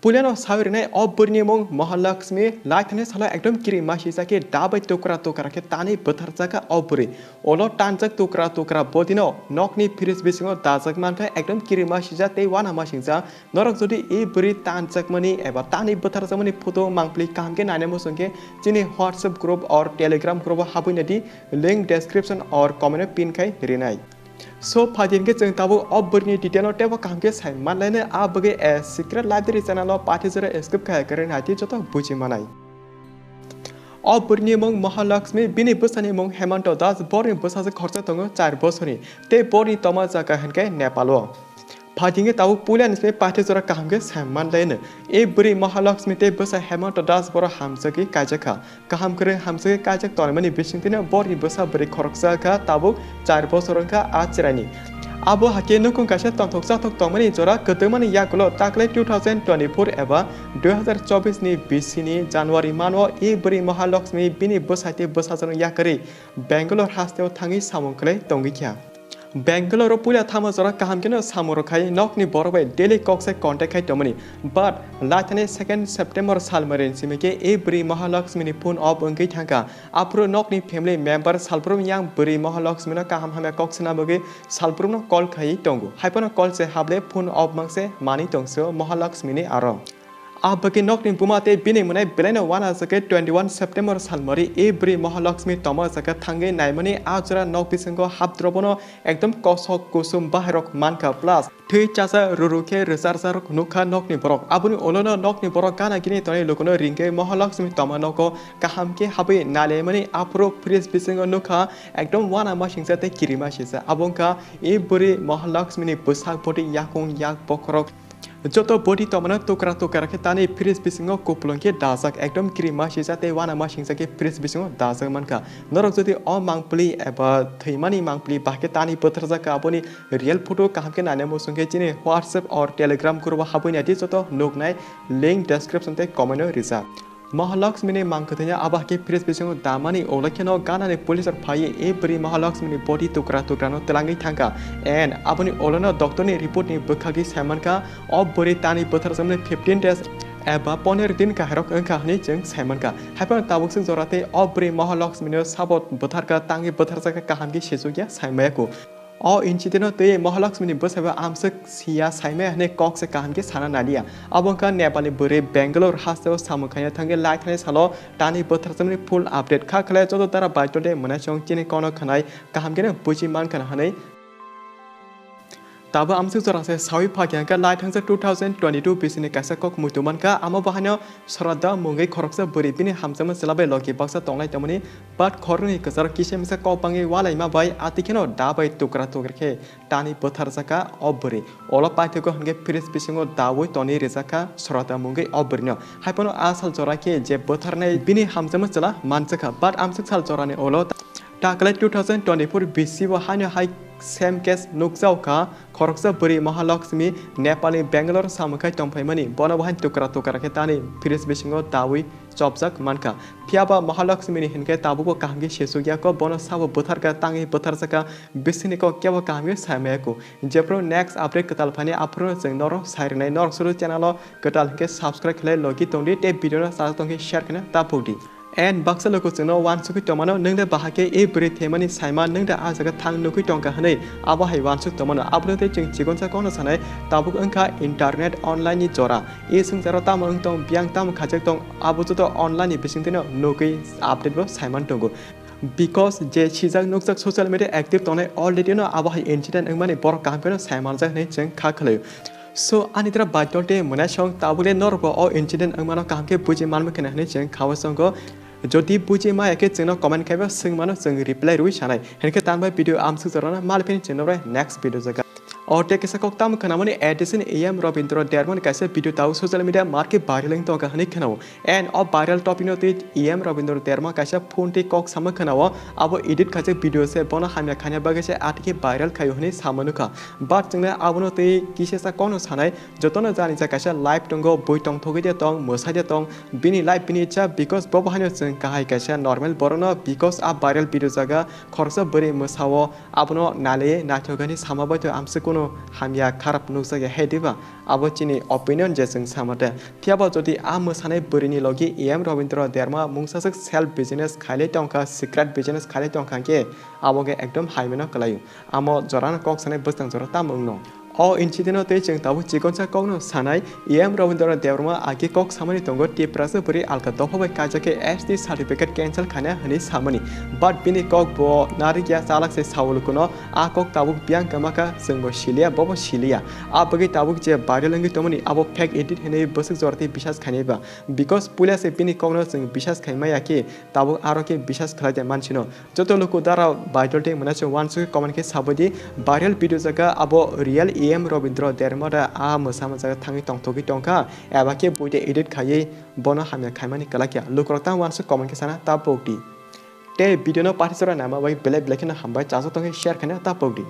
पुलियानो सावरने अबुरनि मुं महालक्ष्मी लाइथने साला एकदम किरी मासिचा के दाबै टुक्रा टुक्रा के तानि बोथार जाखा अबुरी ओलो टानजक टुक्रा टुक्रा बोदिनो नकनि फिरिस बिसिङो दाजक मानका एकदम किरी मासिजा ते वाना मासिंजा नरक जदि ए बुरी तानजक मनि एबा तानि बोथार जमनि फोटो मांप्ली कामके नाने मोसंके चिनि व्हाट्सएप ग्रुप और टेलीग्राम ग्रुप हाबुइनदि लिंक डिस्क्रिप्शन और कमेंट पिन खाइ रिनाय सो फादिन के जों ताबो अबुरनि डिटेल टेबो कामके साइ मानलायने आ बगे ए सिक्रेट लाइब्रेरी चैनल पार्टी जरा स्क्रिप्ट खाय करेन हाति जत बुझि मानाय अबुरनि मुं महालक्ष्मी बिनि बोसानि मुं हेमन्त दास बरनि बोसासे खर्च दङ 4 बोसोरनि ते बरनि तमा जागा हनके नेपालो फादिंगे ताबो पुलियानिसमे पार्टी जरा कामके साइ मानलायने ए बुरी महालक्ष्मी ते बोसा हेमन्त दास बर हामसके काजखा काम करे हामसके काजक तनमनि बिसिंतिने बरनि बोसा बुरी खरकसाखा ताबो 4 बोसोरका आचरानि आबो हाके नकुं कासे तंथकसा थक तमनि जरा कतमनि याकलो ताकले 2024 एबा 2024 नि 20 नि जनवरी मानो ए बुरी महालक्ष्मी बिनि बोसाते बोसाजन याकरे बेंगलोर हास्तेव थाङि सामुखले तंगिख्या बेंगलोर पुलिया थामा जरा कामकेनो सामरो खाय नकनि बरबाय डेली कक्से कांटेक्ट खाय तमनि बाट लाथने 2 सेप्टेम्बर सालमरेन सिमेके ए बुरी महालक्ष्मीनि फोन अफ अंगै थांका आप्रो नकनि फेमिली मेम्बर सालप्रुम यां बुरी महालक्ष्मीनो काहाम हामे कक्सना बगे सालप्रुमनो कल खाय तंगु हायपनो कल से हाबले फोन अफ मांगसे मानि तंगसो महालक्ष्मीनि आरो आबके नकनि बुमाते बिने मने बेलेनो वाना जके 21 सेप्टेम्बर सालमरि ए बुरी महालक्ष्मी तम जके थांगे नायमनि आजरा नक बिसंगो हाबद्रबनो एकदम कसक कुसुम बाहेरक मानका प्लस थै चासा रुरुखे रिसार्चार नुखा नकनि बरक आबुनि ओलोनो नकनि बरक गाना गिनि तने लोकनो रिंगे महालक्ष्मी तम नको काहामके हाबे नालेमनि आप्रो फ्रिज बिसंगो नुखा एकदम वाना मासिंजाते किरिमा सिसा आबंका ए बुरी महालक्ष्मीनि बोसाक पटि याकुं याक बखरक जतो बडी तमना टुक्रा टुक्रा के तानि फ्रिज बिसिङो कोपलंके दाजाक एकदम क्रीमा सिजाते वाना मासिंजाके फ्रिज बिसिङो दाजाक मानका नरक जदि अ मांगप्ली एबा थैमानि मांगप्ली बाके तानि बोथर जाका आबोनि रियल फोटो कामके नाने मोसंगे चिनि व्हाट्सएप और टेलीग्राम ग्रुप हाबुइनादि जतो नुगनाय लिंक डिस्क्रिप्शन ते कमेन्ट रिजा महालक्ष्मीनि मांगखथैया आबाके फ्रिज बिसिङो दामानि ओलखेनो गानानि पुलिस फाइ ए बुरी महालक्ष्मीनि बडी टुक्रा टुक्रानो तलाङै थांका एन्ड आबोनि ओलनो डक्टरनि रिपोर्टनि बोखागि सायमानका अ बुरी तानि बोथर जमने 15 डेज एबा 15 दिन काहरक अंखा हनि जों सायमानका हायपन ताबुकसिं जराते अ बुरी महालक्ष्मीनो साबत बोथारका ताङि बोथार जाका काहामगि सेजुगिया सायमायाको अ इन्सिडेन्ट ते महालक्ष्मीनि बोसाबा आमसक सिया साइमे हने कक से काहन के साना नालिया अबंका नेपाली बुरे बेंगलोर हास्तेव सामुखाया थांगे लाइथने सालो तानि बोथरजमनि फुल अपडेट खाखले जतो तारा बाइटोदे मनासं चिनि कोनो खनाय काहमगेने बुजि मान खना हनै ताबो आमसक जरासे सावि फाग्यांका लाइथांसे 2022 बिसिनि कासा कक मुतुमानका आमा बाहानो सरदा मुंगै खरकसा बुरि बिनि हामजम सेलाबे लगे बाक्सा तंलाय तमनि बाट खरनि कजार किसेमसा कपाङै वालाइमा बाय आतिखेनो दाबाय टुक्रा टुक्राखे तानि बोथार जाका अबुरि ओला पाइथेको हनगे फ्रिज बिसिङो दावै तनि रेजाका सरदा मुंगै अबुरिनो हायपनो आसाल जराके जे बोथारनै बिनि हामजम सेला मानसका बाट आमसक साल जराने ओलो ताकले 2024 बिसि हानो हाय सेम केस नुकजावका खरकसा बुरी महालक्ष्मी नेपाली बेंगलोर सामुखाय तंफायमनि बनबहान टुक्रा टुक्रा के तानि फ्रिज बिसिङो दावै चपजाक मानका फियाबा महालक्ष्मीनि हिनके ताबुको काहंगे सेसुगियाको बन साबो बोथारका ताङि बोथार जाका बिसिनिको केबो काहंगे सायमायाको जेप्रो नेक्स्ट अपडेट कताल फाने आफरो जों नर साइरनाय नर सुरु चैनल कताल के सब्सक्राइब खले लगी तंदि ते भिडियो सा तंगे शेयर खने तापुदि एन बाक्सा लोगो जोंनो वानसुकि तमानो नोंदे बाहाके ए बुरे थेमानि साइमा नोंदे आजागा थां नुकि टंका हनै आबाहाय वानसुक तमानो आबोते जों चिगनसा कोनो सानाय ताबुक अंखा इंटरनेट ऑनलाइन नि जरा ए संसाराव ताम अंतम बियां ताम खाजक तं आबुजोत ऑनलाइन नि बिसिंतिनो नुकि अपडेट बो साइमान तंगो बिकॉज जे छिजाक नुकजाक सोशल मीडिया एक्टिव तने ऑलरेडी नो आबाहाय इंसिडेंट अंगमानि बर कामपेनो साइमान जाक नै जों खाखलै सो आनिद्रा बाइटोटे मनासं ताबुले नरबो अ इंसिडेंट अंगमानो कामके बुजि मानम खने हनै जों खावसंगो जदि बुझे मा एके जोंनो कमेन्ट खायबा जों मानो जों रिप्लाय रुइ सानाय हेनके तानबाय भिडियो आमसु जराना मालफिन चेनोराय नेक्स्ट भिडियो जागा और टेक किसा कोक्ताम खनामनि एडिशन एम रविंद्र देरमन कैसे वीडियो ताऊ सोशल मीडिया मार्के वायरल तो कहानी खनाव एंड अब वायरल टॉपिक नोते एम रविंद्र देरमा कैसे फोन टे कोक सम खनाव अब एडिट खासे वीडियो से बना हामया खाने बगेसे आटिके वायरल खायो हने सामनुखा बाट जोंना आबनो ते किसेसा कोनो सानाय जतनो जानि जा कैसे लाइव दंगो बय टंग थगैदे तंग मोसादे तंग बिनि लाइव बिनि इच्छा बिकॉज बबहानो जों काहाय कैसे नॉर्मल बरनो बिकॉज आ वायरल वीडियो जागा खरसा बरे मोसावो आबनो नाले नाथगनि सामाबाय तो आमसे bono hamya kharap nusa ge hediba abo chini opinion je sing samate thiaba jodi a mosane burini logi em Rabindra derma mungsasek self business khaile tongka secret business khaile tongka ke abo ge ekdom haimena kalayu amo jorana kok sane bustang jora tamungno o incident te jeng tabu chikonsa kokno sanai em Rabindra derma agi kok samani tongo ti prasa buri alka dohobai kajake SD certificate cancel khana hani samani but bini kok bo nari kya salak se saul kuno a kok tabu biang kamaka sengbo shilia bobo shilia a bagi tabu je barilangi tomani abo fake edit hene bosik jorti bishas khaneba because pulia se bini kokno seng bishas khaimaya ke tabu aro ke bishas khalate manchino joto loko dara vital te manache once comment ke sabodi viral video jaga abo real em Rabindra derma da a mosama jaga thangi tongtoki tongka abake boite edit khaye bono hamya khaimani kalakya lukrokta once comment ke sana ta pokti te video no participant nama bai belek belek na hambai chaso tonge share khana ta pokti